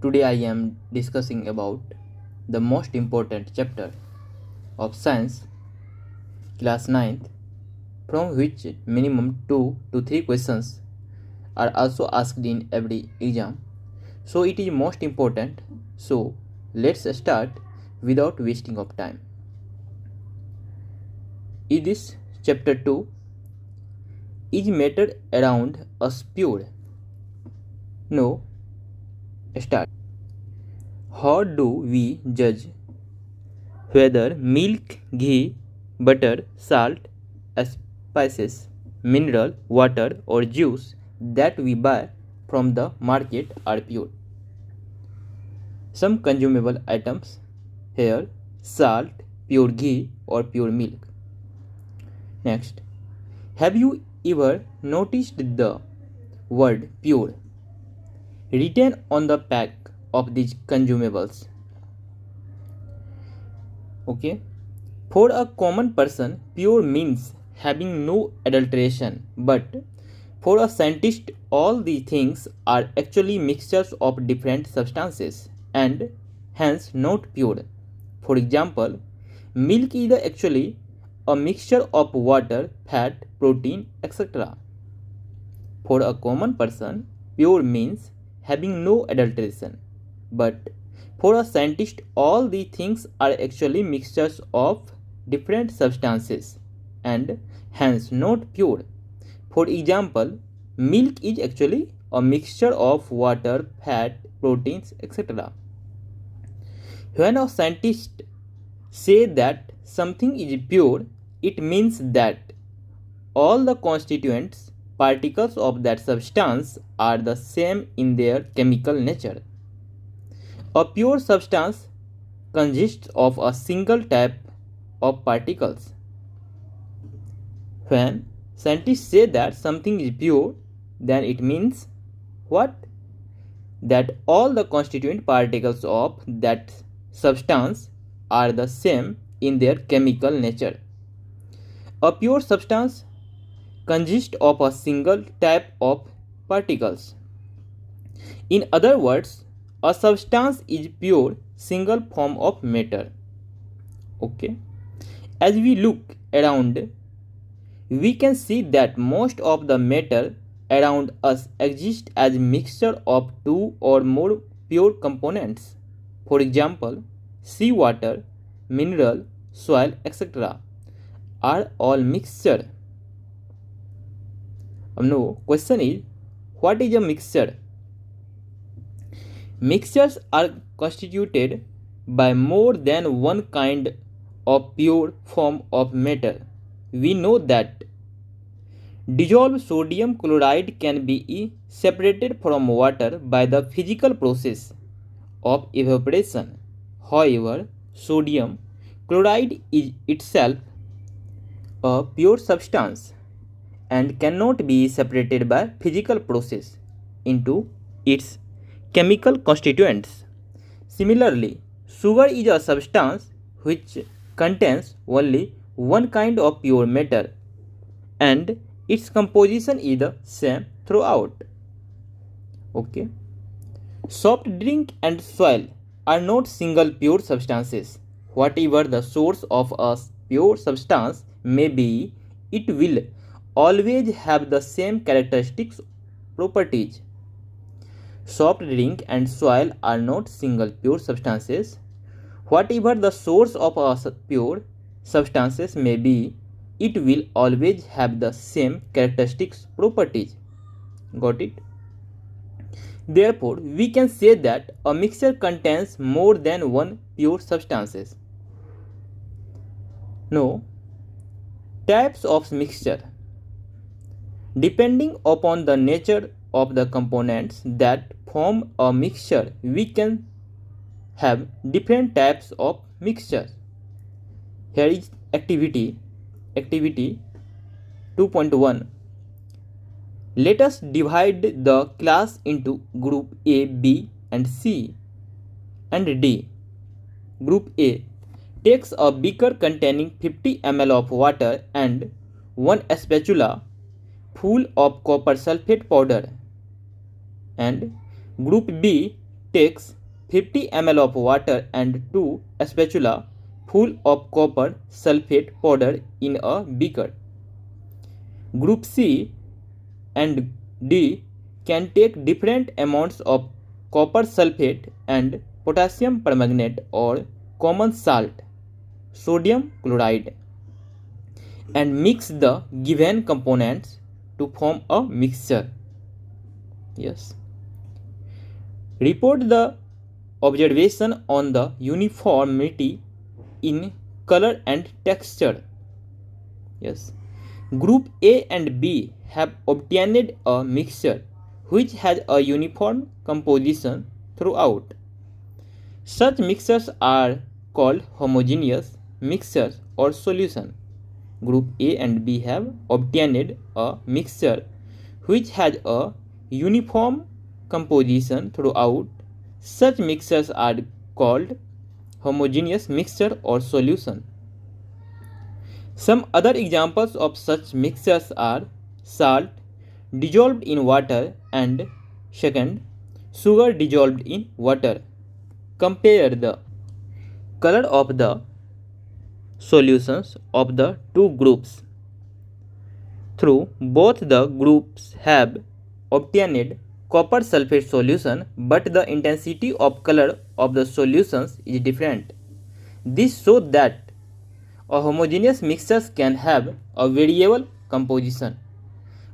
Today I am discussing about the most important chapter of science class 9th, from which minimum 2 to 3 questions are also asked in every exam. So it is most important. So let's start without wasting of time. In this chapter 2 is matter around us pure. No, start. How do we judge whether milk, ghee, butter, salt, spices, mineral, water or juice that we buy from the market are pure? Some consumable items here: salt, pure ghee or pure milk. Next, have you ever noticed the word pure written on the pack of these consumables? Okay, for a common person, pure means having no adulteration, but for a scientist, all these things are actually mixtures of different substances and hence not pure. For example, milk is actually a mixture of water, fat, protein, etc. For a common person, pure means having no adulteration, but for a scientist, all these things are actually mixtures of different substances and hence not pure. For example, milk is actually a mixture of water, fat, proteins, etc. When a scientist say that something is pure, it means that all the constituents particles of that substance are the same in their chemical nature. A pure substance consists of a single type of particles. When scientists say that something is pure, then it means what? That all the constituent particles of that substance are the same in their chemical nature. A pure substance consists of a single type of particles. In other words, a substance is pure single form of matter. Okay. As we look around, we can see that most of the matter around us exists as mixture of two or more pure components. For example, seawater, mineral, soil, etc. are all mixture. No, question is, what is a mixture? Mixtures are constituted by more than one kind of pure form of matter. We know that dissolved sodium chloride can be separated from water by the physical process of evaporation. However, sodium chloride is itself a pure substance and cannot be separated by physical process into its chemical constituents. Similarly, sugar is a substance which contains only one kind of pure matter and its composition is the same throughout. Okay. Soft drink and soil are not single pure substances. Whatever the source of a pure substance may be, it will always have the same characteristics properties. Soft drink and soil are not single pure substances. Whatever the source of a pure substances may be, it will always have the same characteristics properties. Got it? Therefore, we can say that a mixture contains more than one pure substances. Now, types of mixture. Depending upon the nature of the components that form a mixture, we can have different types of mixtures. Here is activity 2.1. Let us divide the class into group A, B and C and D. Group A takes a beaker containing 50 ml of water and one spatula full of copper sulfate powder, and group B takes 50 ml of water and 2 spatula full of copper sulfate powder in a beaker. Group C and D can take different amounts of copper sulfate and potassium permanganate or common salt, sodium chloride, and mix the given components to form a mixture. Yes. Report the observation on the uniformity in color and texture. Yes. Group A and B have obtained a mixture which has a uniform composition throughout. Such mixtures are called homogeneous mixtures or solution. Group A and B have obtained a mixture which has a uniform composition throughout. Such mixtures are called homogeneous mixture or solution. Some other examples of such mixtures are salt dissolved in water and second, sugar dissolved in water. Compare the color of the solutions of the two groups. Through both the groups have obtained copper sulfate solution, but the intensity of color of the solutions is different. This shows that a homogeneous mixture can have a variable composition.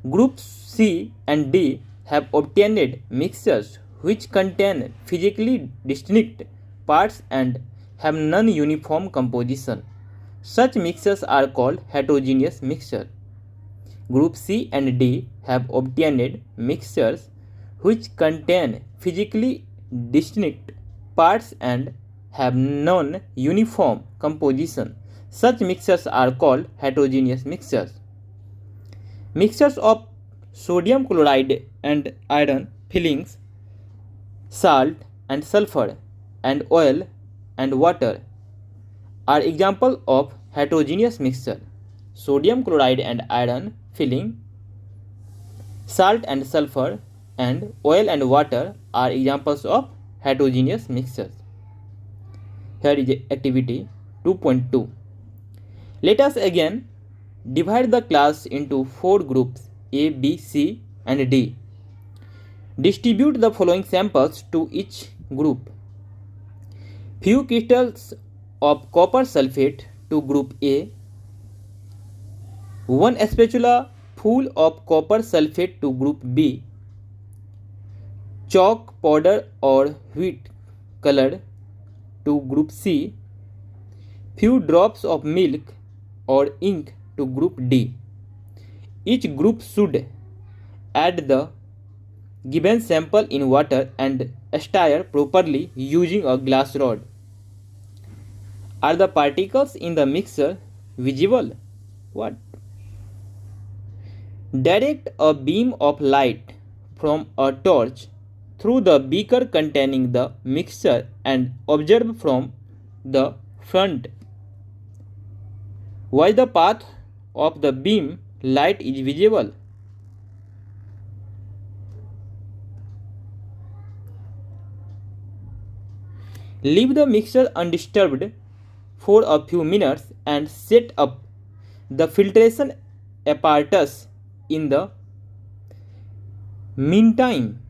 Groups C and D have obtained mixtures which contain physically distinct parts and have non-uniform composition. Such mixtures are called heterogeneous mixture. Group C and D have obtained mixtures which contain physically distinct parts and have non-uniform composition. Such mixtures are called heterogeneous mixtures. Mixtures of sodium chloride and iron fillings, salt and sulfur, and oil and water are examples of heterogeneous mixture. Sodium chloride and iron filling, salt and sulfur, and oil and water are examples of heterogeneous mixtures. Here is activity 2.2. Let us again divide the class into 4 groups A, B, C, and D. Distribute the following samples to each group. Few crystals of copper sulfate to group A, 1 spatula full of copper sulfate to group B, chalk powder or wheat color to group C, few drops of milk or ink to group D. Each group should add the given sample in water and stir properly using a glass rod. Are the particles in the mixture visible? What? Direct a beam of light from a torch through the beaker containing the mixture and observe from the front. While the path of the beam light is visible. Leave the mixture undisturbed for a few minutes and set up the filtration apparatus in the meantime.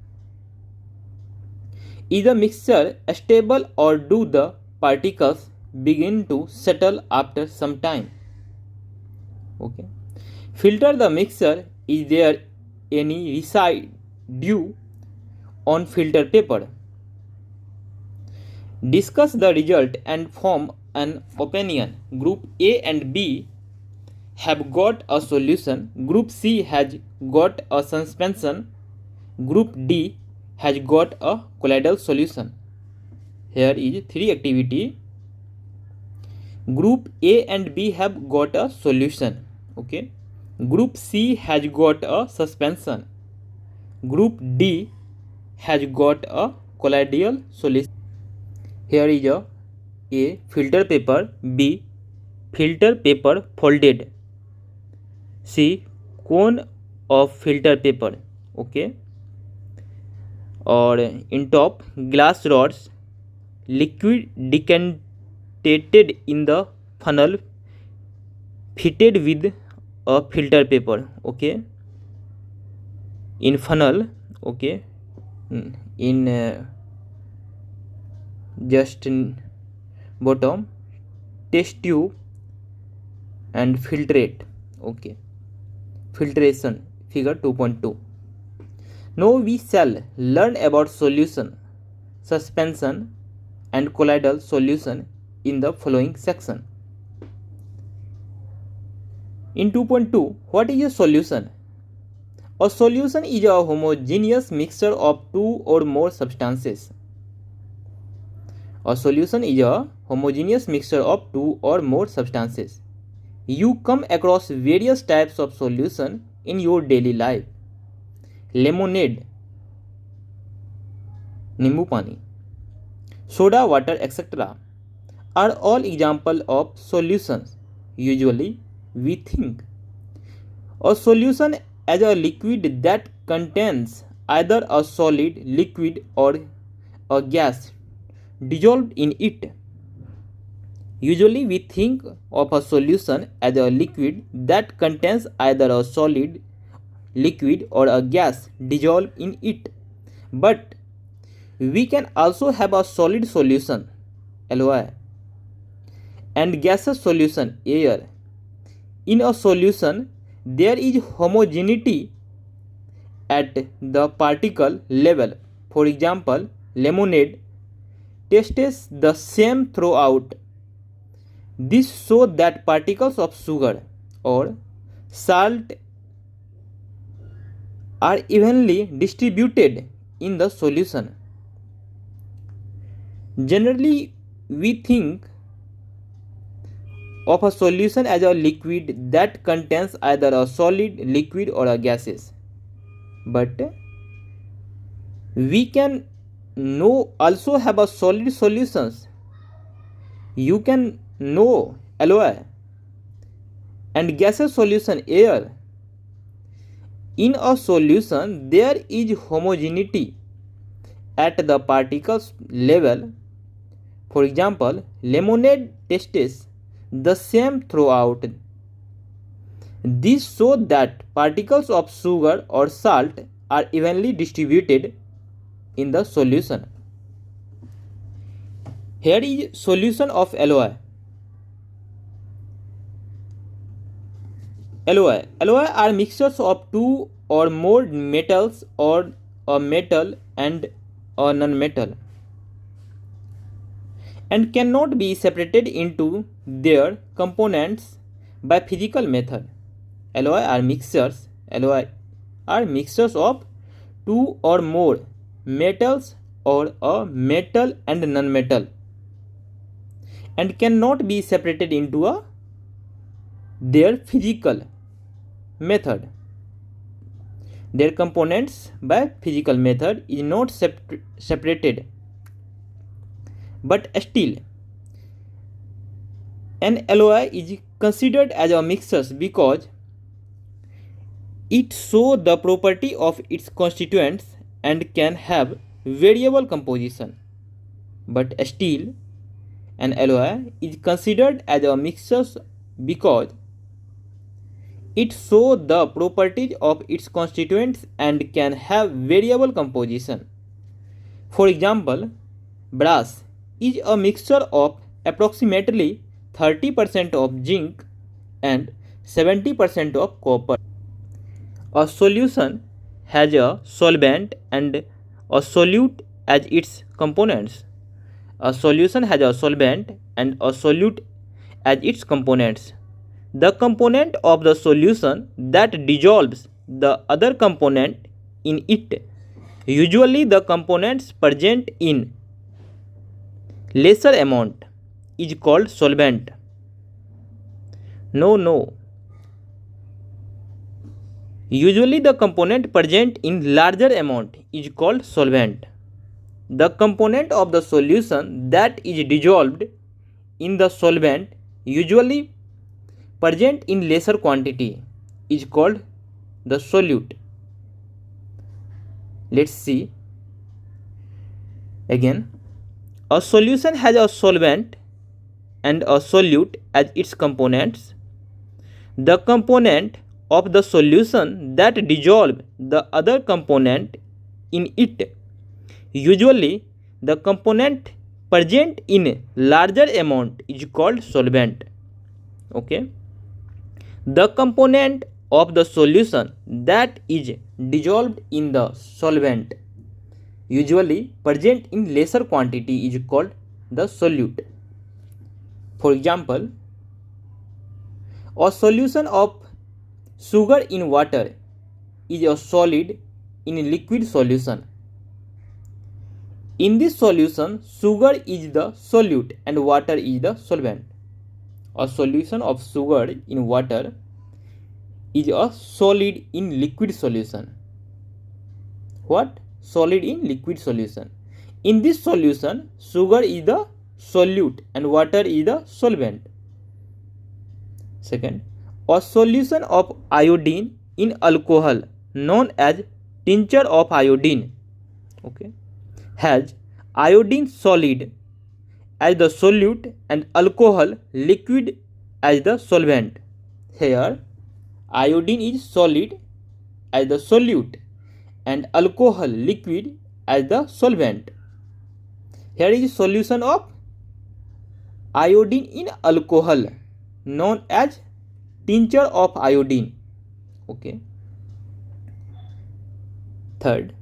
Is the mixture stable or do the particles begin to settle after some time? Okay. Filter the mixture. Is there any residue on filter paper? Discuss the result and form an opinion. Group A and B have got a solution. Group C has got a suspension. Group D has got a colloidal solution. Here is 3 activity. Group A and B have got a solution. Okay. Group C has got a suspension. Group D has got a colloidal solution. Here is A filter paper, B filter paper folded, C cone of filter paper. Okay. or in top, glass rods, liquid decanted in the funnel fitted with a filter paper. Okay, in funnel. Okay, in just in bottom, test tube and filtrate. Okay, filtration, figure 2.2. Now we shall learn about solution, suspension and colloidal solution in the following section. In 2.2, what is a solution? A solution is a homogeneous mixture of two or more substances. A solution is a homogeneous mixture of two or more substances. You come across various types of solution in your daily life. Lemonade, nimbu pani, soda water, etc. are all examples of solutions. Usually, we think a solution as a liquid that contains either a solid, liquid, or a gas dissolved in it. Usually, we think of a solution as a liquid that contains either a solid, liquid, or a gas dissolved in it. But we can also have a solid solution, LOI, and gaseous solution, air. In a solution, there is homogeneity at the particle level. For example, lemonade tastes the same throughout. This shows that particles of sugar or salt are evenly distributed in the solution. Generally, we think of a solution as a liquid that contains either a solid, liquid, or a gases. But we can also have a solid solutions. You can know LOI and gaseous solution, air. In a solution, there is homogeneity at the particles level. For example, lemonade tastes the same throughout. This shows that particles of sugar or salt are evenly distributed in the solution. Here is solution of LOI. LOI are mixtures of two or more metals or a metal and a non-metal, and cannot be separated into their components by physical method. LOI are mixtures of two or more metals or a metal and non-metal, and cannot be separated into their physical method. Their components by physical method is not separated, but still an LOI is considered as a mixture because it shows the property of its constituents and can have variable composition. But still an LOI is considered as a mixture because it shows the properties of its constituents and can have variable composition. For example, brass is a mixture of approximately 30% of zinc and 70% of copper. A solution has a solvent and a solute as its components. A solution has a solvent and a solute as its components. The component of the solution that dissolves the other component in it. Usually the components present in lesser amount is called solvent. Usually the component present in larger amount is called solvent. The component of the solution that is dissolved in the solvent, usually present in lesser quantity, is called the solute. Let's see. Again, a solution has a solvent and a solute as its components. The component of the solution that dissolve the other component in it. Usually, the component present in larger amount is called solvent. Okay. The component of the solution that is dissolved in the solvent, usually present in lesser quantity, is called the solute. For example, a solution of sugar in water is a solid in liquid solution. In this solution, sugar is the solute and water is the solvent. A solution of sugar in water is a solid in liquid solution. What? Solid in liquid solution. In this solution, sugar is the solute and water is the solvent. Second, a solution of iodine in alcohol known as tincture of iodine, okay, has iodine solid as the solute and alcohol liquid as the solvent. Here, iodine is solid as the solute and alcohol liquid as the solvent. Here is solution of iodine in alcohol known as tincture of iodine. Okay. Third,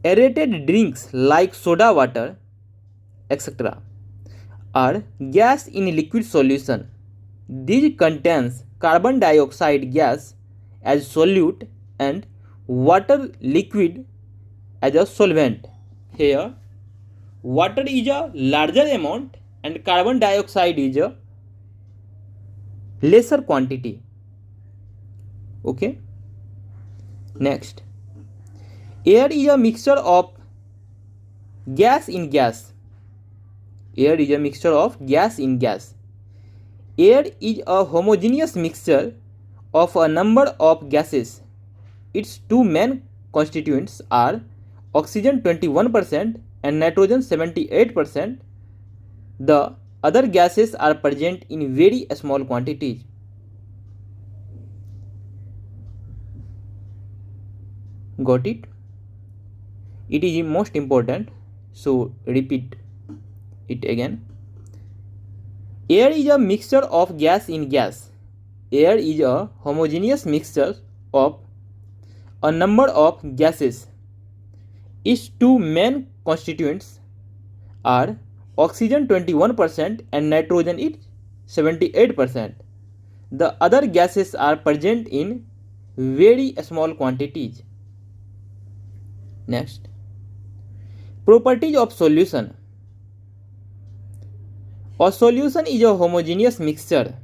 aerated drinks like soda water, etc. are gas in liquid solution. These contains carbon dioxide gas as solute and water liquid as a solvent. Here, water is a larger amount and carbon dioxide is a lesser quantity. Okay. Next, air is a mixture of gas in gas. Air is a mixture of gas in gas. Air is a homogeneous mixture of a number of gases. Its two main constituents are oxygen 21% and nitrogen 78%. The other gases are present in very small quantities. Got it? It is most important, so repeat it again. Air is a mixture of gas in gas. Air is a homogeneous mixture of a number of gases. Its two main constituents are oxygen 21% and nitrogen is 78%. The other gases are present in very small quantities. Next, properties of solution. A solution is a homogeneous mixture.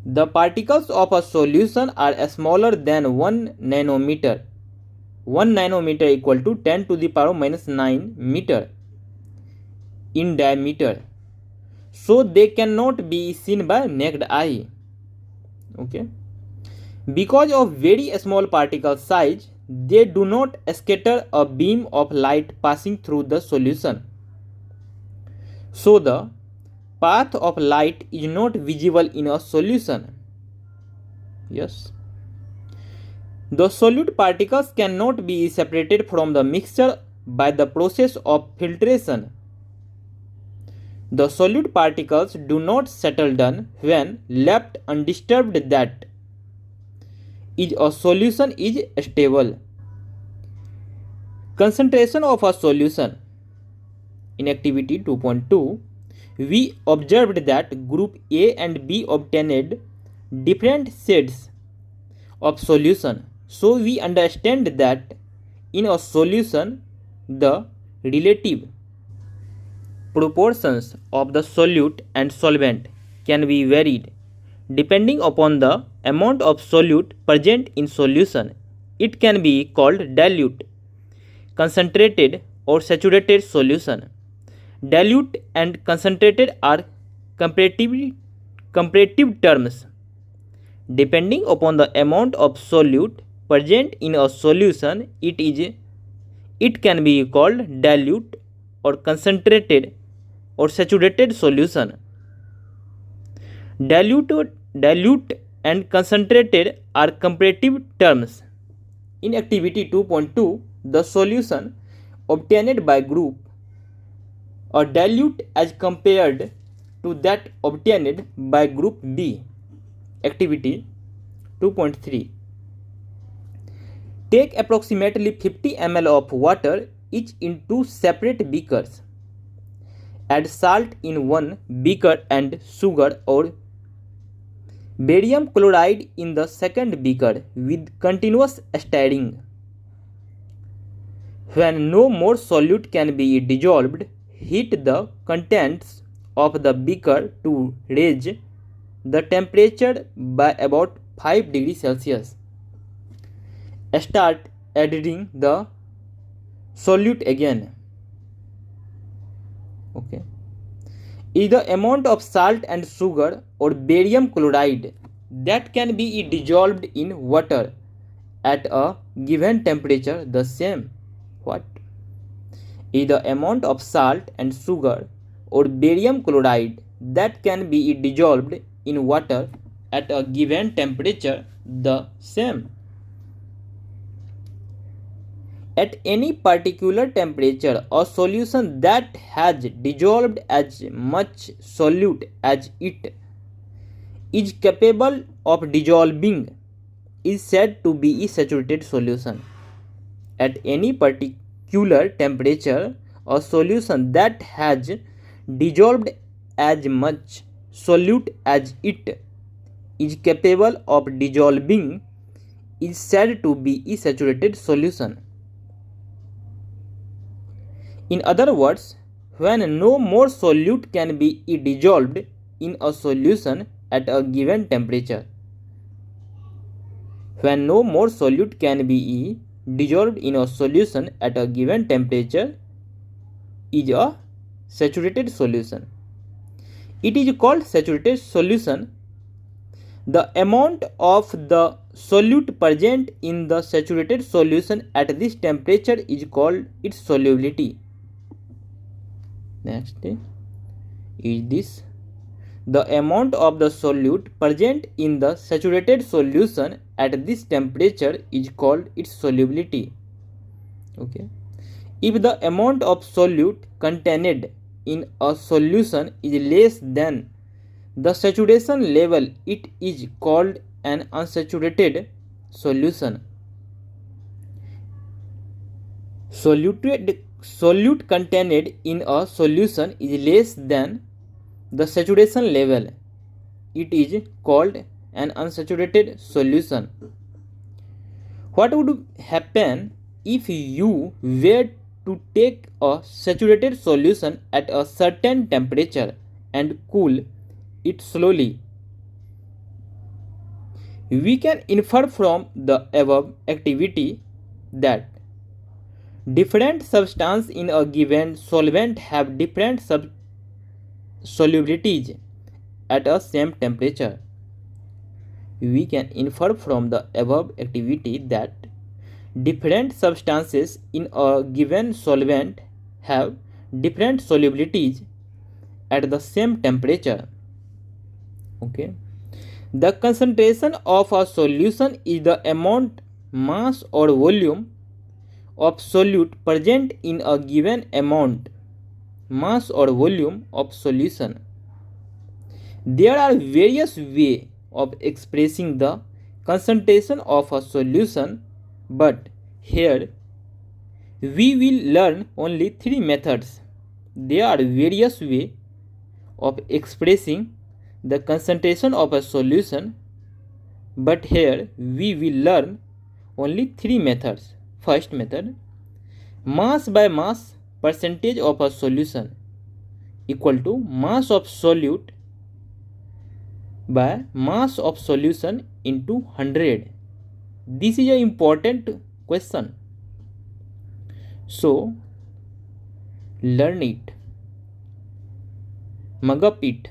The particles of a solution are smaller than 1 nanometer. 1 nanometer equal to 10 to the power minus 9 meter in diameter. So they cannot be seen by naked eye. Okay. Because of very small particle size, they do not scatter a beam of light passing through the solution. So the path of light is not visible in a solution. Yes. The solute particles cannot be separated from the mixture by the process of filtration. The solute particles do not settle down when left undisturbed. That is, a solution is stable. Concentration of a solution. In activity 2.2, we observed that group A and B obtained different shades of solution. So we understand that in a solution, the relative proportions of the solute and solvent can be varied depending upon the amount of solute present in solution. It can be called dilute, concentrated or saturated solution. Dilute and concentrated are comparative terms. Depending upon the amount of solute present in a solution, it is it can be called dilute or concentrated or saturated solution. Dilute and concentrated are comparative terms. In activity 2.2, the solution obtained by group or dilute as compared to that obtained by group B. Activity 2.3. Take approximately 50 ml of water each in two separate beakers. Add salt in one beaker and sugar or barium chloride in the second beaker with continuous stirring. When no more solute can be dissolved, heat the contents of the beaker to raise the temperature by about 5 degrees Celsius. Start adding the solute again. Okay. Is the amount of salt and sugar or barium chloride that can be dissolved in water at a given temperature the same? What? Is the amount of salt and sugar or barium chloride that can be dissolved in water at a given temperature the same? At any particular temperature, a solution that has dissolved as much solute as it is capable of dissolving is said to be a saturated solution. At any particular temperature, a solution that has dissolved as much solute as it is capable of dissolving is said to be a saturated solution. In other words, when no more solute can be dissolved in a solution at a given temperature. When no more solute can be dissolved in a solution at a given temperature is a saturated solution. It is called saturated solution. The amount of the solute present in the saturated solution at this temperature is called its solubility. Next is this. The amount of the solute present in the saturated solution at this temperature is called its solubility. Okay. If the amount of solute contained in a solution is less than the saturation level, it is called an unsaturated solution. Solute contained in a solution is less than the saturation level. It is called an unsaturated solution. What would happen if you were to take a saturated solution at a certain temperature and cool it slowly? We can infer from the above activity that different substances in a given solvent have different solubilities at a same temperature. We can infer from the above activity that different substances in a given solvent have different solubilities at the same temperature. Okay. The concentration of a solution is the amount, mass or volume of solute present in a given amount, mass or volume of solution. There are various ways of expressing the concentration of a solution, but here we will learn only three methods. There are various ways of expressing the concentration of a solution, but here we will learn only three methods. First method, mass by mass percentage of a solution equal to mass of solute by mass of solution into 100. This is an important question. So learn it, mug up it.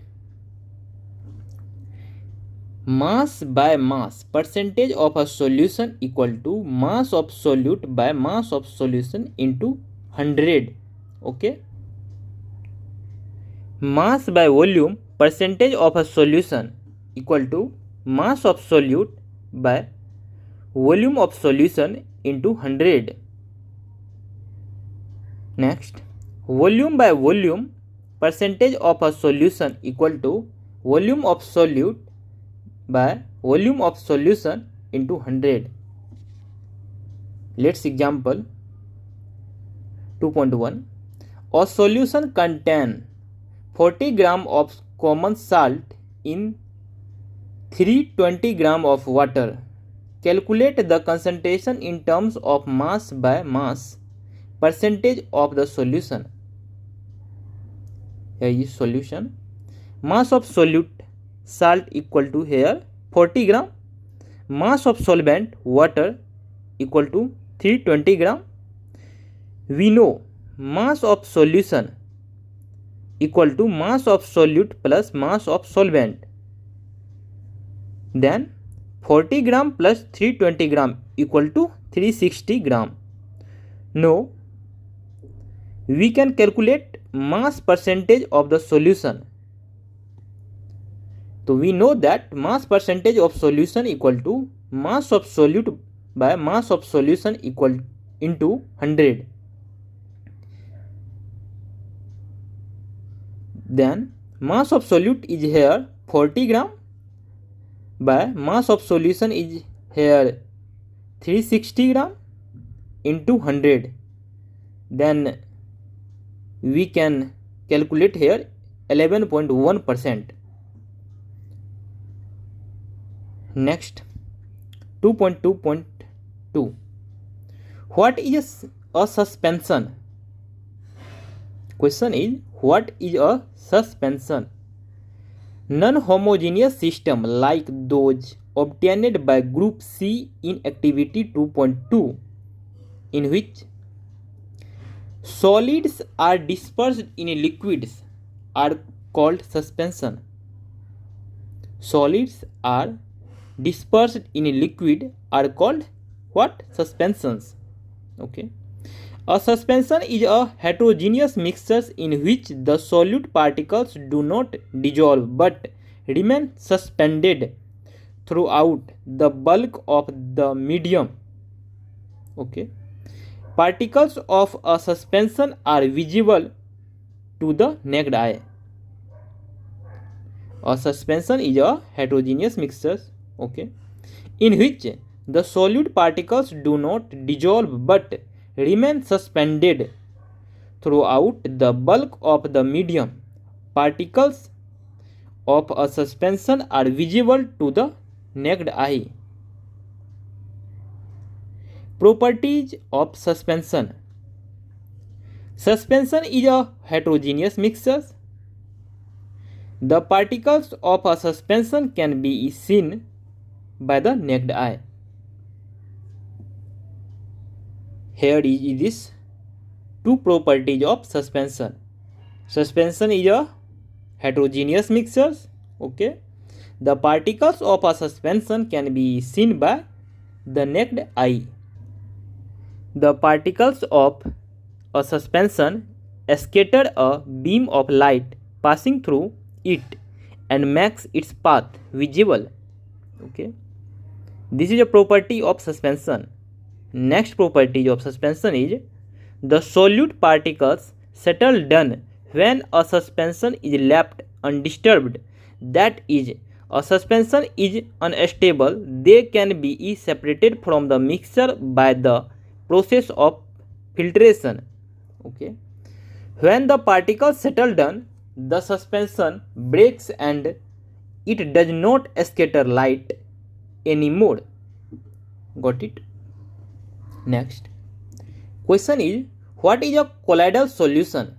mass by mass, percentage of a solution equal to mass of solute by mass of solution into 100. Okay, mass by volume, percentage of a solution equal to mass of solute by volume of solution into 100. Next, volume by volume, percentage of a solution equal to volume of solute by volume of solution into 100. Let's example 2.1. A solution contain 40 gram of common salt in 320 gram of water. Calculate the concentration in terms of mass by mass, percentage of the solution. Here is solution. Mass of solute salt equal to here 40 gram. Mass of solvent water equal to 320 gram. We know mass of solution equal to mass of solute plus mass of solvent. Then 40 gram plus 320 gram equal to 360 gram. Now we can calculate mass percentage of the solution. So we know that mass percentage of solution equal to mass of solute by mass of solution equal into 100. Then mass of solute is here 40 gram by mass of solution is here 360 gram into 100. Then we can calculate here 11.1%. Next, 2.2.2. What is a suspension? Question is, what is a suspension? Non-homogeneous system like those obtained by group C in activity 2.2, in which solids are dispersed in liquids, are called suspension. Solids are dispersed in liquid are called what? Suspensions. Okay. A suspension is a heterogeneous mixture in which the solute particles do not dissolve but remain suspended throughout the bulk of the medium. Okay. Particles of a suspension are visible to the naked eye. A suspension is a heterogeneous mixture, okay, in which the solute particles do not dissolve but remain suspended throughout the bulk of the medium. Particles of a suspension are visible to the naked eye. Properties of suspension. Suspension is a heterogeneous mixture. The particles of a suspension can be seen by the naked eye. Here is this two properties of suspension. Suspension is a heterogeneous mixture. Okay. The particles of a suspension can be seen by the naked eye. The particles of a suspension scatter a beam of light passing through it and makes its path visible. Okay. This is a property of suspension. Next property of suspension is the solute particles settle down when a suspension is left undisturbed. That is, a suspension is unstable. They can be separated from the mixture by the process of filtration. Okay. When the particles settle down, the suspension breaks and it does not scatter light anymore. Got it? Next, question is, what is a colloidal solution?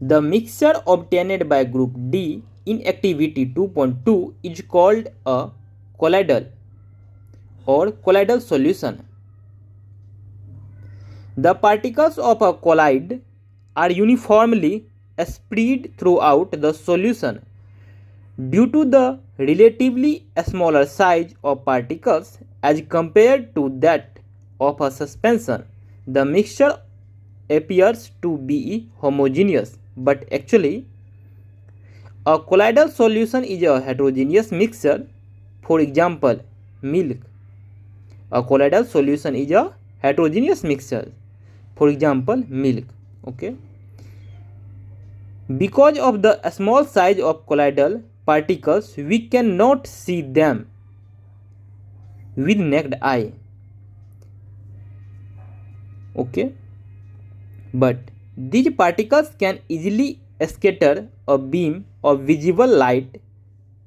The mixture obtained by group D in activity 2.2 is called a colloidal or colloidal solution. The particles of a colloid are uniformly spread throughout the solution due to the relatively smaller size of particles as compared to that of a suspension, the mixture appears to be homogeneous, but actually a colloidal solution is a heterogeneous mixture. For example, milk. A colloidal solution is a heterogeneous mixture. For example, milk. Okay. Because of the small size of colloidal particles, we cannot see them with naked eye. Okay. But these particles can easily scatter a beam of visible light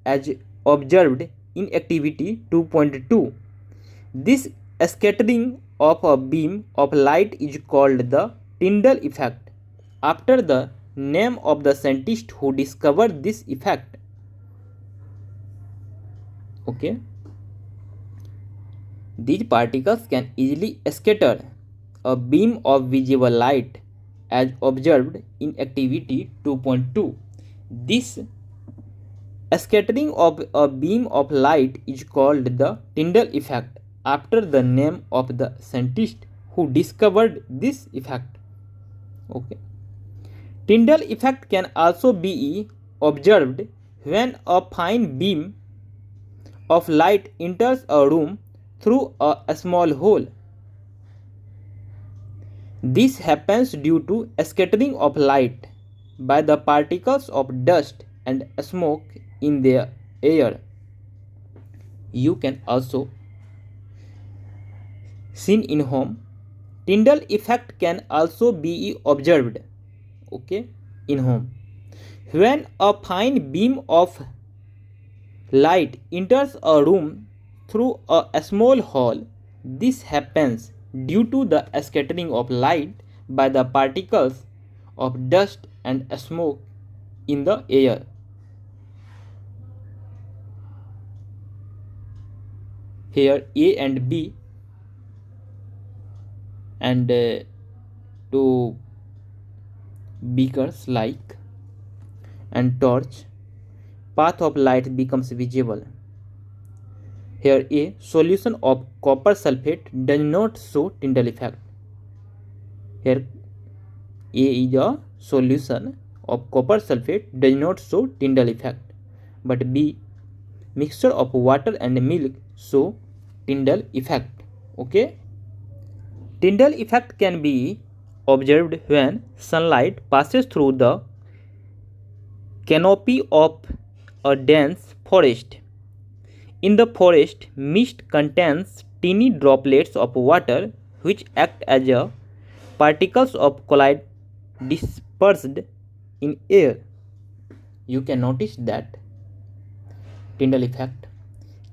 as observed in activity 2.2. This scattering of a beam of light is called the Tyndall effect, after the name of the scientist who discovered this effect. Okay. These particles can easily scatter a beam of visible light as observed in activity 2.2. This scattering of a beam of light is called the Tyndall effect, after the name of the scientist who discovered this effect. Okay. Tyndall effect can also be observed when a fine beam of light enters a room through a small hole. This happens due to scattering of light by the particles of dust and smoke in the air. You can also see in home. Tyndall effect can also be observed, okay, in home. When a fine beam of light enters a room through a small hole, this happens due to the scattering of light by the particles of dust and smoke in the air. Here A and B and two beakers like and torch, path of light becomes visible. Here A solution of copper sulfate does not show Tyndall effect. Here A is a solution of copper sulfate does not show Tyndall effect, but B mixture of water and milk show Tyndall effect. Okay. Tyndall effect can be observed when sunlight passes through the canopy of a dense forest. In the forest, mist contains tiny droplets of water which act as particles of colloid dispersed in air. You can notice that Tyndall effect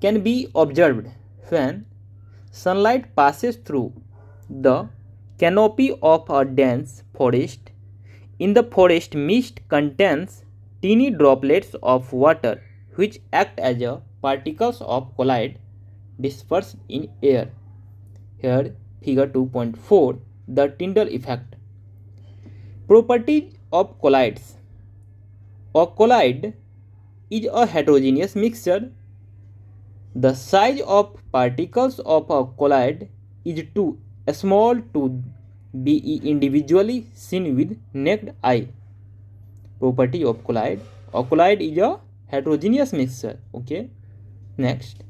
can be observed when sunlight passes through the canopy of a dense forest. In the forest, mist contains teeny droplets of water which act as particles of colloid dispersed in air. Here, figure 2.4, the Tyndall effect. Properties of colloids. A colloid is a heterogeneous mixture. The size of particles of a colloid is too small to be individually seen with naked eye. Property of colloid. A colloid is a heterogeneous mixture. Okay. Next,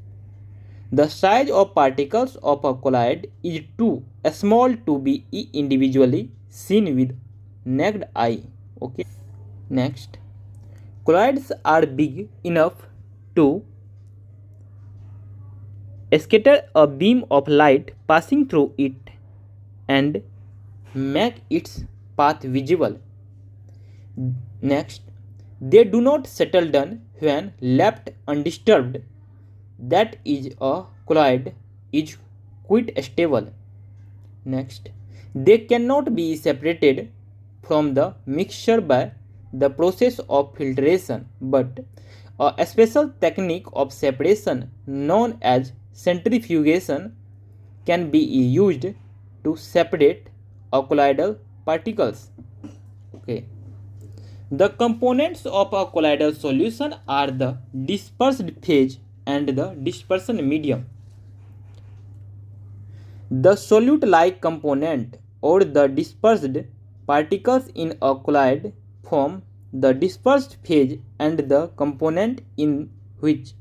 the size of particles of a colloid is too small to be individually seen with naked eye. Okay. Next, colloids are big enough to scatter a beam of light passing through it and make its path visible. Next, they do not settle down when left undisturbed. That is, a colloid is quite stable. Next, they cannot be separated from the mixture by the process of filtration, but a special technique of separation known as centrifugation can be used to separate colloidal particles. Okay. The components of a colloidal solution are the dispersed phase and the dispersion medium. The solute-like component or the dispersed particles in a colloid form the dispersed phase, and the component in which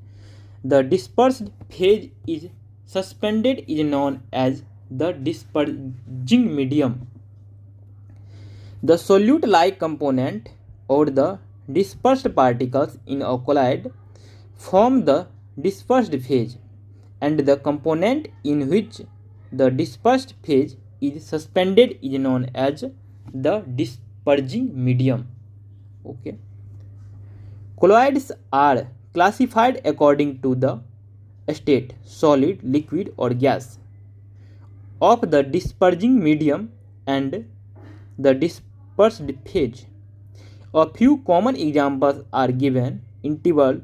the dispersed phase is suspended is known as the disperging medium. The solute-like component or the dispersed particles in a colloid form the dispersed phase, and the component in which the dispersed phase is suspended is known as the disperging medium. Okay. Colloids are classified according to the state, solid, liquid or gas, of the disperging medium and the dispersed phase. A few common examples are given in table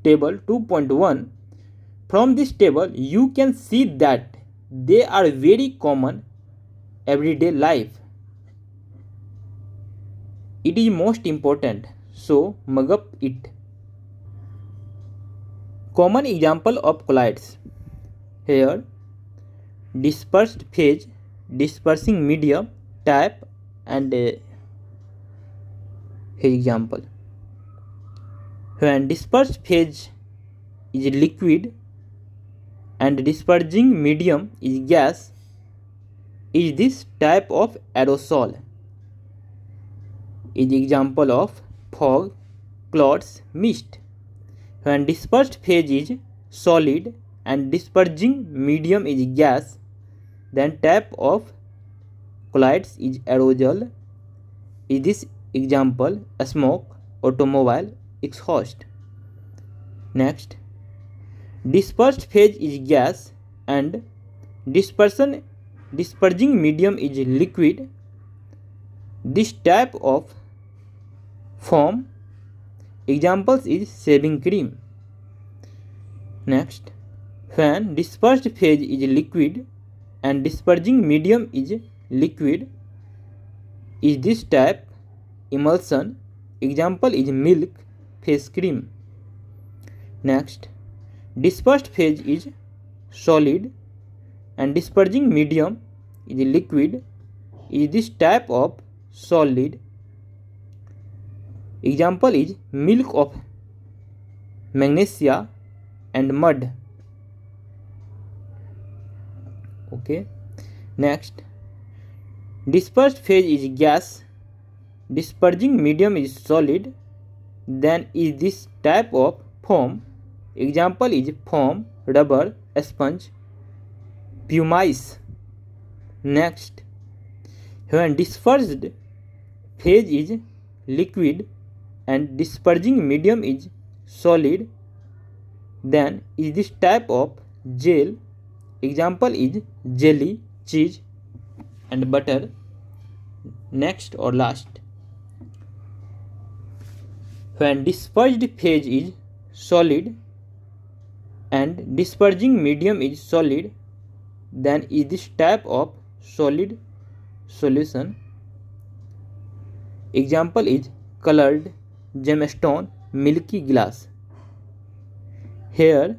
2.1. From this table, you can see that they are very common everyday life. It is most important, so mug up it. Common example of colloids. Here, dispersed phase, dispersing medium, type, and example. When dispersed phase is liquid and dispersing medium is gas, is this type of aerosol. Is example of fog, clouds, mist. When dispersed phase is solid and dispersing medium is gas, then type of colloids is aerosol. Is this example smoke, automobile, exhaust. Next, dispersed phase is gas and dispersing medium is liquid. This type of form examples is shaving cream. Next, when dispersed phase is liquid and dispersing medium is liquid, is this type emulsion. Example is milk, face cream. Next, dispersed phase is solid and dispersing medium is liquid. Is this type of solid. Example is milk of magnesia and mud. Okay. Next, dispersed phase is gas, dispersing medium is solid, then is this type of foam. Example is foam, rubber, sponge, pumice. Next, when dispersed phase is liquid and dispersing medium is solid, then is this type of gel. Example is jelly, cheese and butter. Next or last, when dispersed phase is solid and dispersing medium is solid, then is this type of solid solution. Example is colored gemstone, milky glass. Here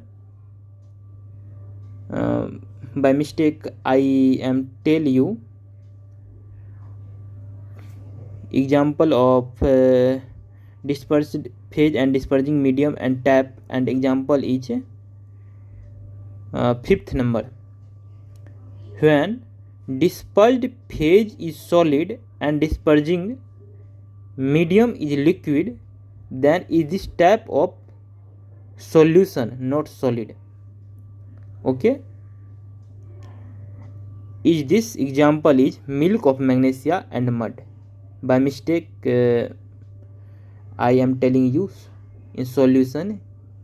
by mistake I am tell you example of dispersed phase and dispersing medium and type, and example is fifth number. When dispersed phase is solid and dispersing medium is liquid, then is this type of solution, not solid. Okay. Is this example is milk of magnesia and mud. By mistake I am telling you in solution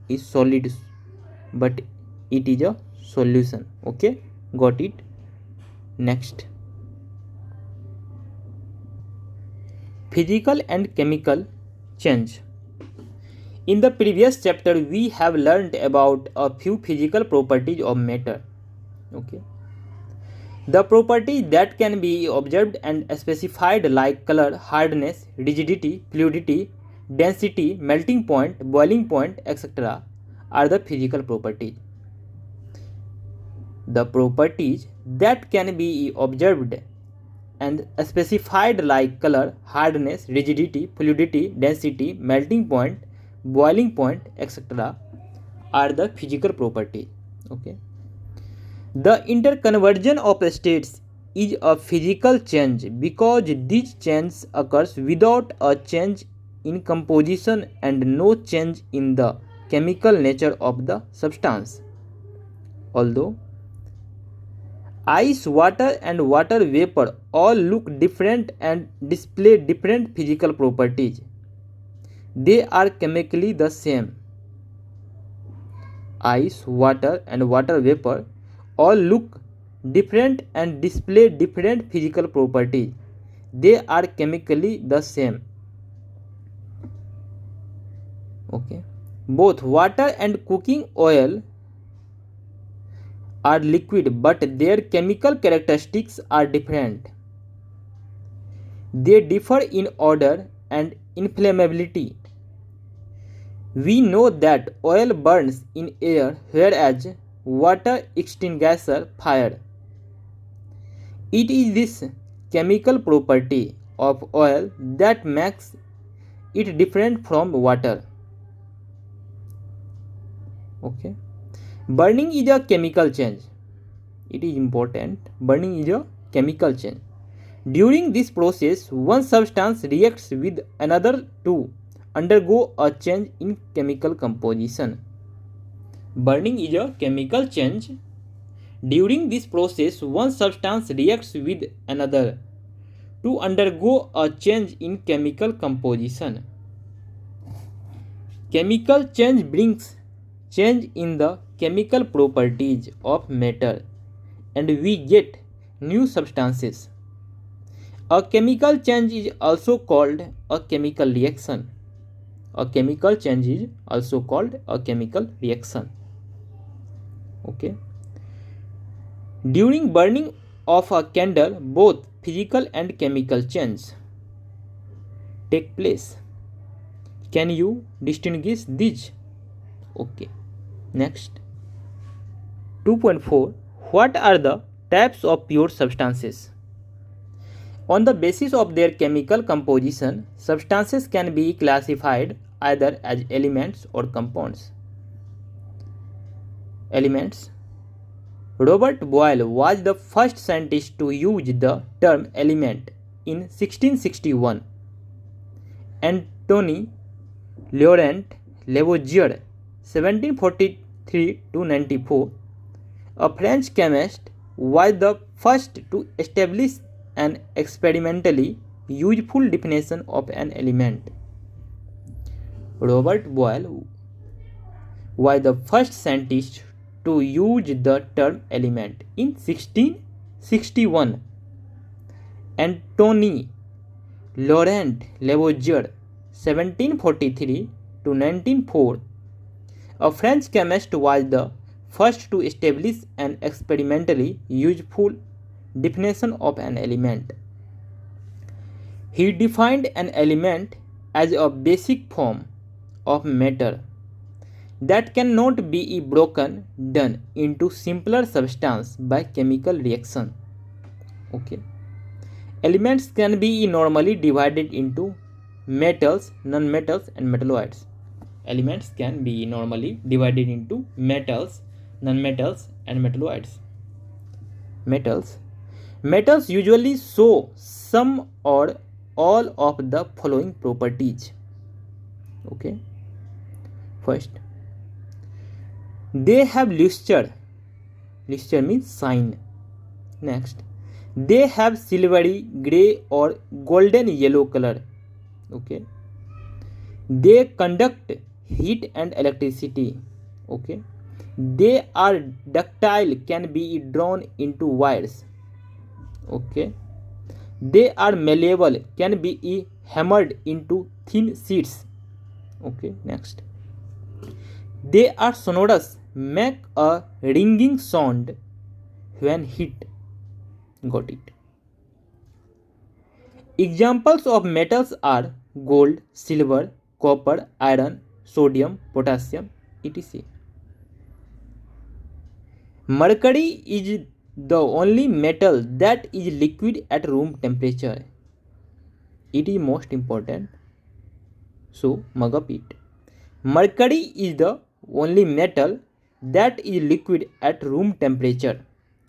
is solid, but it is a solution. Okay, got it. Next, physical and chemical change. In the previous chapter we have learned about a few physical properties of matter. Okay, The properties that can be observed and specified like color, hardness, rigidity, fluidity, density, melting point, boiling point, etc. are the physical properties. The properties that can be observed and specified like color, hardness, rigidity, fluidity, density, melting point, boiling point, etc. are the physical properties. Okay. The interconversion of states is a physical change because this change occurs without a change in composition and no change in the chemical nature of the substance. Although ice, water and water vapor all look different and display different physical properties, they are chemically the same. Ice, water and water vapor all look different and display different physical properties, they are chemically the same. Okay. Both water and cooking oil are liquid, but their chemical characteristics are different. They differ in odor and inflammability. We know that oil burns in air whereas water extinguishes fire. It is this chemical property of oil that makes it different from water. Okay. Burning is a chemical change. It is important. Burning is a chemical change. During this process, one substance reacts with another to undergo a change in chemical composition. Burning is a chemical change. During this process, one substance reacts with another to undergo a change in chemical composition. Chemical change brings change in the chemical properties of matter and we get new substances. A chemical change is also called a chemical reaction. A chemical change is also called a chemical reaction. Okay. During burning of a candle, both physical and chemical change take place. Can you distinguish these? Okay. Next. 2.4. What are the types of pure substances? On the basis of their chemical composition, substances can be classified either as elements or compounds. Elements. Robert Boyle was the first scientist to use the term element in 1661. Anthony Laurent Lavoisier 1743 to 94, a French chemist, was the first to establish an experimentally useful definition of an element. Robert Boyle was the first scientist to use the term element in 1661. Anthony Laurent Lavoisier 1743 to 1904, a French chemist, was the first to establish an experimentally useful definition of an element. He defined an element as a basic form of matter that cannot be broken down into simpler substance by chemical reaction. Okay. Elements can be normally divided into metals, nonmetals and metalloids. Elements can be normally divided into metals, nonmetals and metalloids. Metals usually show some or all of the following properties. Okay. First, they have luster. Luster means shine. Next, they have silvery gray or golden yellow color. Okay. They conduct heat and electricity. Okay. They are ductile, can be drawn into wires. Okay. They are malleable, can be hammered into thin sheets. Okay. Next, they are sonorous, make a ringing sound when hit. Got it. Examples of metals are gold, silver, copper, iron, sodium, potassium, etc. Mercury is the only metal that is liquid at room temperature. It is most important, so mug up it. Mercury is the only metal that is liquid at room temperature.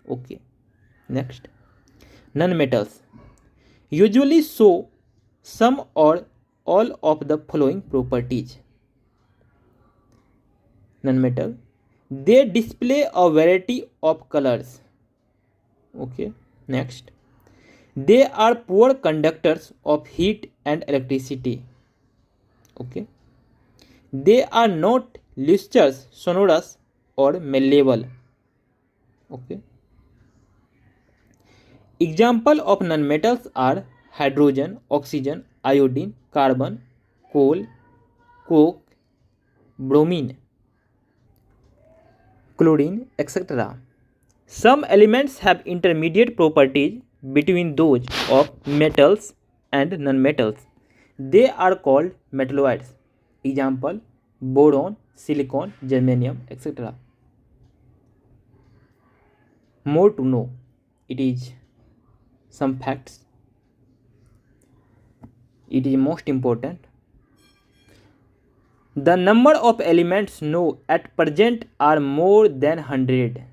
Okay. Next, nonmetals usually show some or all of the following properties. Nonmetal, they display a variety of colors. Okay. Next, they are poor conductors of heat and electricity. Okay. They are not lustrous, sonorous, or malleable. Okay. Example of nonmetals are hydrogen, oxygen, iodine, carbon, coal, coke, bromine, chlorine, etc. Some elements have intermediate properties between those of metals and nonmetals. They are called metalloids. Example, boron, silicon, germanium, etc. More to know, it is some facts. It is most important. The number of elements known at present are more than 100.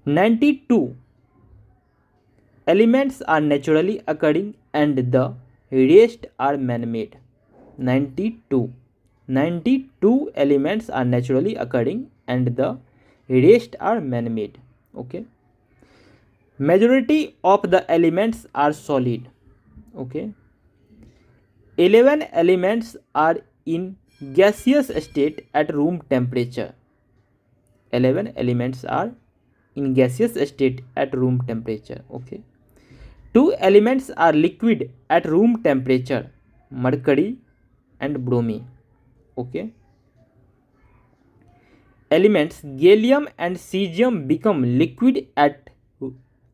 92 elements are naturally occurring and the rest are man-made. 92 elements are naturally occurring and the rest are man-made. Okay. Majority of the elements are solid. Okay. 11 elements are in gaseous state at room temperature. 11 elements are in gaseous state at room temperature. Okay. 2 elements are liquid at room temperature, mercury and bromine. Okay. Elements gallium and cesium become liquid at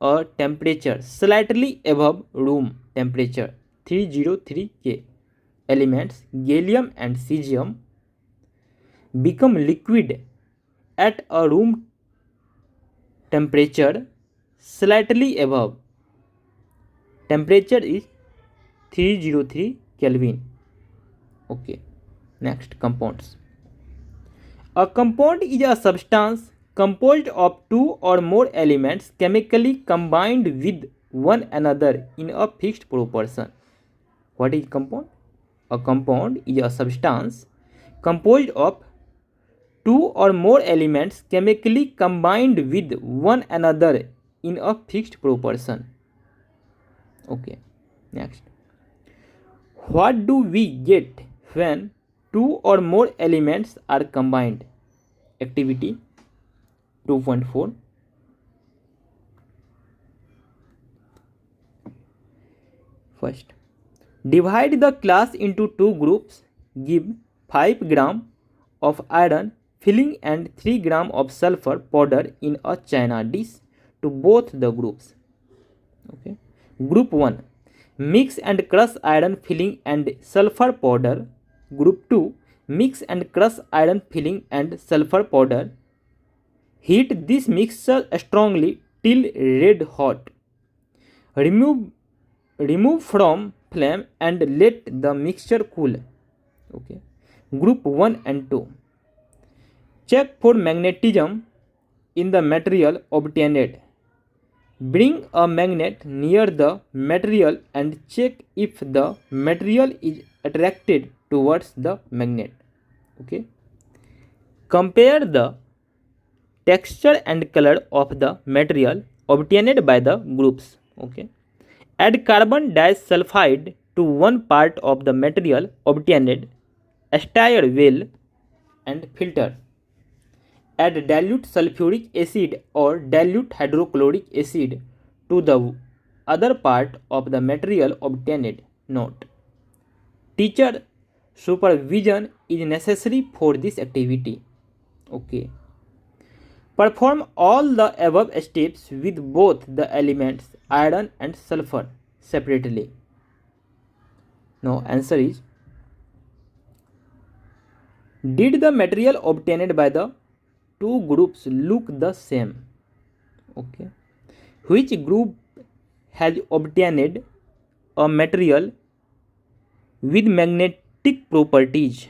a temperature slightly above room temperature 303 K. Elements gallium and cesium become liquid at a room temperature slightly above. Temperature is 303 Kelvin. Okay. Next, compounds. A compound is a substance composed of two or more elements chemically combined with one another in a fixed proportion. What is compound? A compound is a substance composed of two or more elements chemically combined with one another in a fixed proportion. Okay. Next, what do we get when two or more elements are combined? Activity 2.4. First, divide the class into two groups. Give 5 gram of iron filling and 3 gram of sulfur powder in a china dish to both the groups. Okay. Group 1, mix and crush iron filling and sulfur powder. Group 2, mix and crush iron filling and sulfur powder. Heat this mixture strongly till red hot. Remove from flame and let the mixture cool. Okay. Group 1 and 2. Check for magnetism in the material obtained. Bring a magnet near the material and check if the material is attracted towards the magnet. Okay. Compare the texture and color of the material obtained by the groups. Okay. Add carbon disulfide to one part of the material obtained, stir well and filter. Add dilute sulfuric acid or dilute hydrochloric acid to the other part of the material obtained. Note: teacher supervision is necessary for this activity. Okay. Perform all the above steps with both the elements iron and sulfur separately. Now answer is, did the material obtained by the two groups look the same? Okay. Which group has obtained a material with magnetic properties?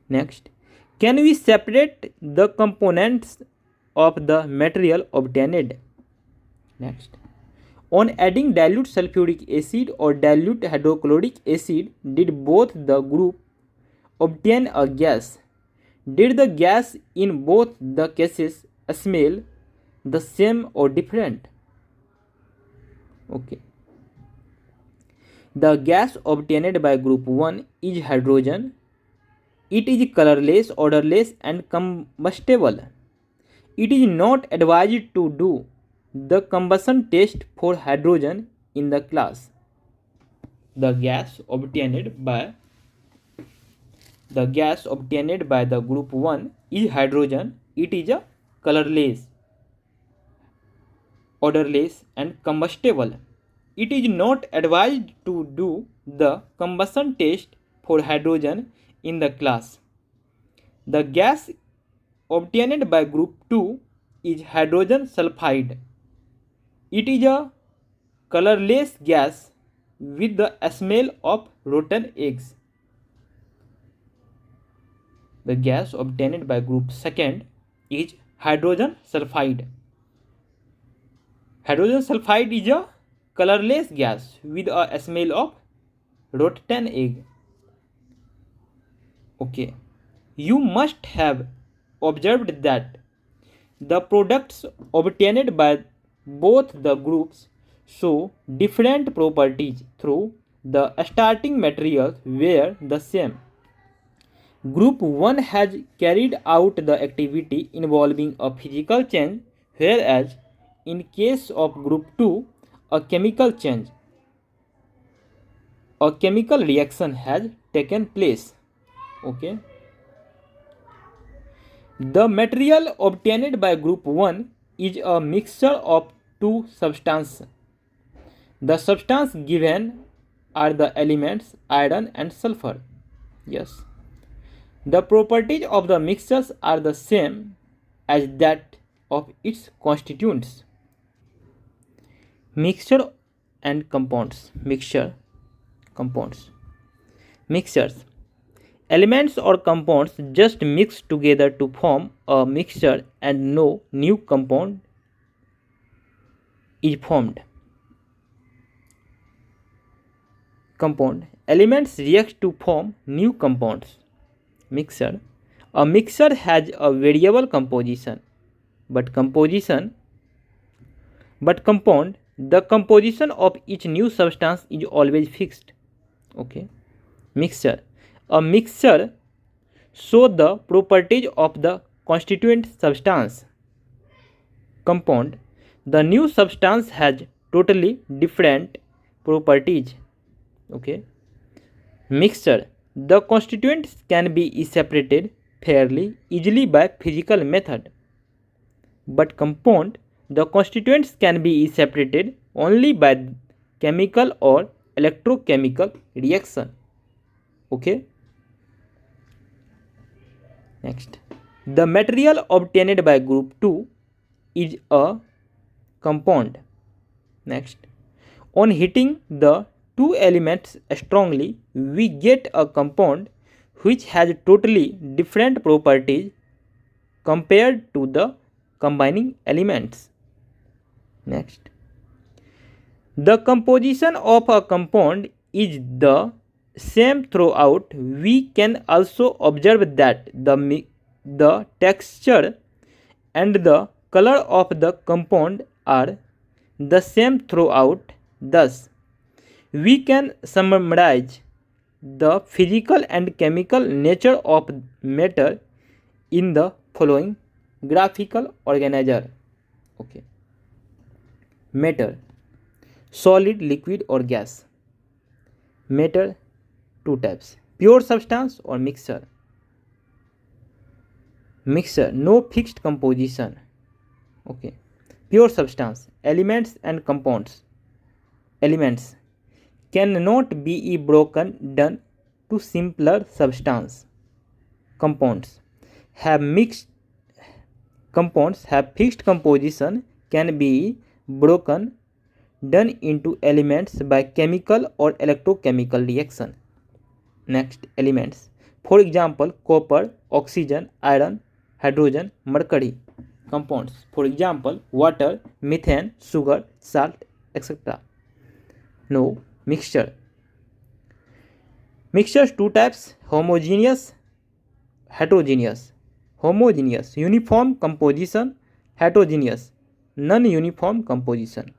Next, can we separate the components of the material obtained? Next, on adding dilute sulfuric acid or dilute hydrochloric acid, did both the group obtain a gas? Did the gas in both the cases smell the same or different? Okay. The gas obtained by group 1 is hydrogen. It is colorless, odorless and combustible. It is not advised to do the combustion test for hydrogen in the class. The gas obtained by the group 1 is hydrogen. It is a colorless, odorless and combustible. It is not advised to do the combustion test for hydrogen in the class. The gas obtained by group 2 is hydrogen sulfide. It is a colorless gas with the smell of rotten eggs. The gas obtained by group 2 is hydrogen sulfide. Hydrogen sulfide is a colorless gas with a smell of rotten egg. Okay. You must have observed that the products obtained by both the groups show different properties, though the starting materials were the same. Group 1 has carried out the activity involving a physical change, whereas in case of group 2, a chemical change. A chemical reaction has taken place. Okay. The material obtained by group 1 is a mixture of two substances. The substance given are the elements iron and sulfur. Yes. The properties of the mixtures are the same as that of its constituents. Mixture and compounds. Mixtures. Elements or compounds just mix together to form a mixture and no new compound is formed. Compound. Elements react to form new compounds. Mixture. A mixture has a variable composition, but compound, the composition of each new substance is always fixed. Okay. Mixture. A mixture shows the properties of the constituent substance. Compound. The new substance has totally different properties. Okay. Mixture. The constituents can be separated fairly easily by physical method. But compound, the constituents can be separated only by chemical or electrochemical reaction. Okay. Next, the material obtained by group 2 is a compound. Next, on heating the two elements strongly, we get a compound which has totally different properties compared to the combining elements. Next, the composition of a compound is the same throughout. We can also observe that the texture and the color of the compound are the same throughout. Thus, we can summarize the physical and chemical nature of matter in the following graphical organizer. Okay. Matter: solid, liquid or gas. Matter, two types: pure substance or mixture. mixture, no fixed composition. Okay. Pure substance, elements and compounds. Elements cannot be broken down to simpler substance. Compounds have fixed composition, can be broken down into elements by chemical or electrochemical reaction. Next, elements. For example, copper, oxygen, iron, hydrogen, mercury. Compounds, for example, water, methane, sugar, salt, etc. No. Mixture. Mixtures two types: homogeneous, heterogeneous. Homogeneous, uniform composition. Heterogeneous, non-uniform composition.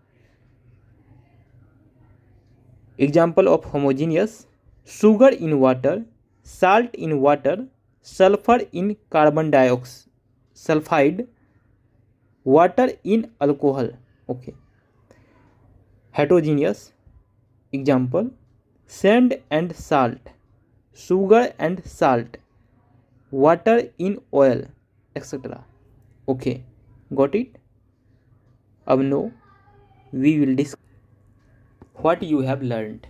Example of homogeneous: sugar in water, salt in water, sulfur in carbon dioxide, sulfide, water in alcohol. Okay. Heterogeneous, example, sand and salt, sugar and salt, water in oil, etc. Okay, got it? अब now we will discuss what you have learned.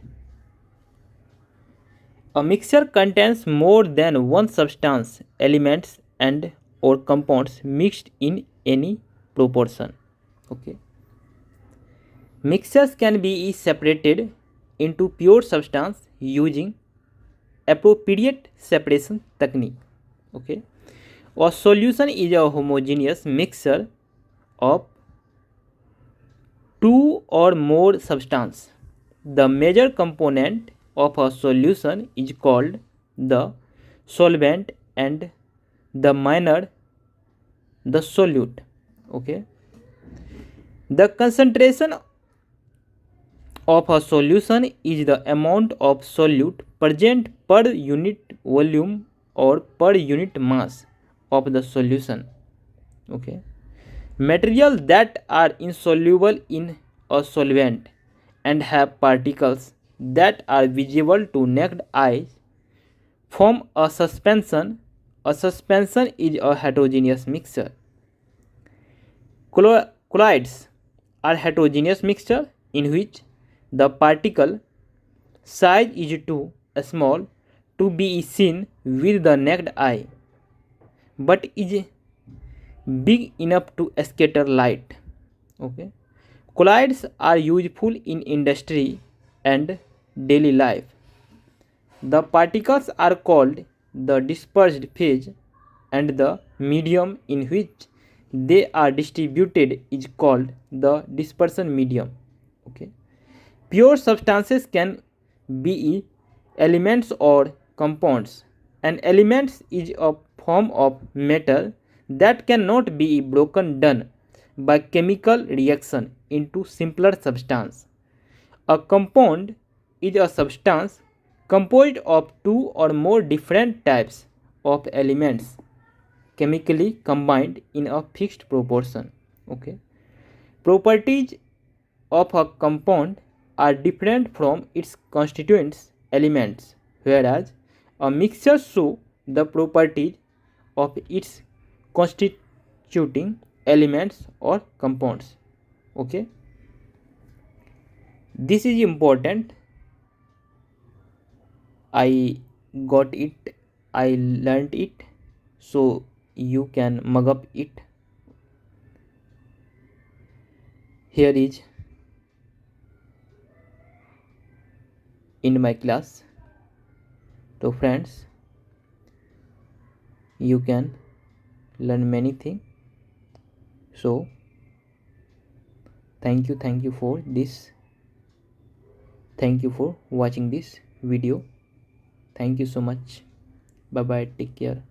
A mixture contains more than one substance, elements and or compounds mixed in any proportion. Okay. Mixtures can be separated into pure substance using appropriate separation technique. Okay. A solution is a homogeneous mixture of two or more substances. The major component of a solution is called the solvent and the minor the solute. Okay. The concentration of a solution is the amount of solute present per unit volume or per unit mass of the solution. Okay. Materials that are insoluble in a solvent and have particles that are visible to naked eye form a suspension. A suspension is a heterogeneous mixture. Colloids are heterogeneous mixture in which the particle size is too small to be seen with the naked eye, but is big enough to scatter light. Okay. Colloids are useful in industry and daily life. The particles are called the dispersed phase, and the medium in which they are distributed is called the dispersion medium. Okay. Pure substances can be elements or compounds. An element is a form of matter that cannot be broken down by chemical reaction into simpler substance. A compound is a substance composed of two or more different types of elements chemically combined in a fixed proportion. Okay. Properties of a compound are different from its constituent elements, whereas a mixture shows the properties of its constituting elements or compounds. Okay. This is important. I got it, I learned it, so you can mug up it. Here is in my class. So friends, you can learn many things. So thank you for this. Thank you for watching this video. Thank you so much. Bye bye, take care.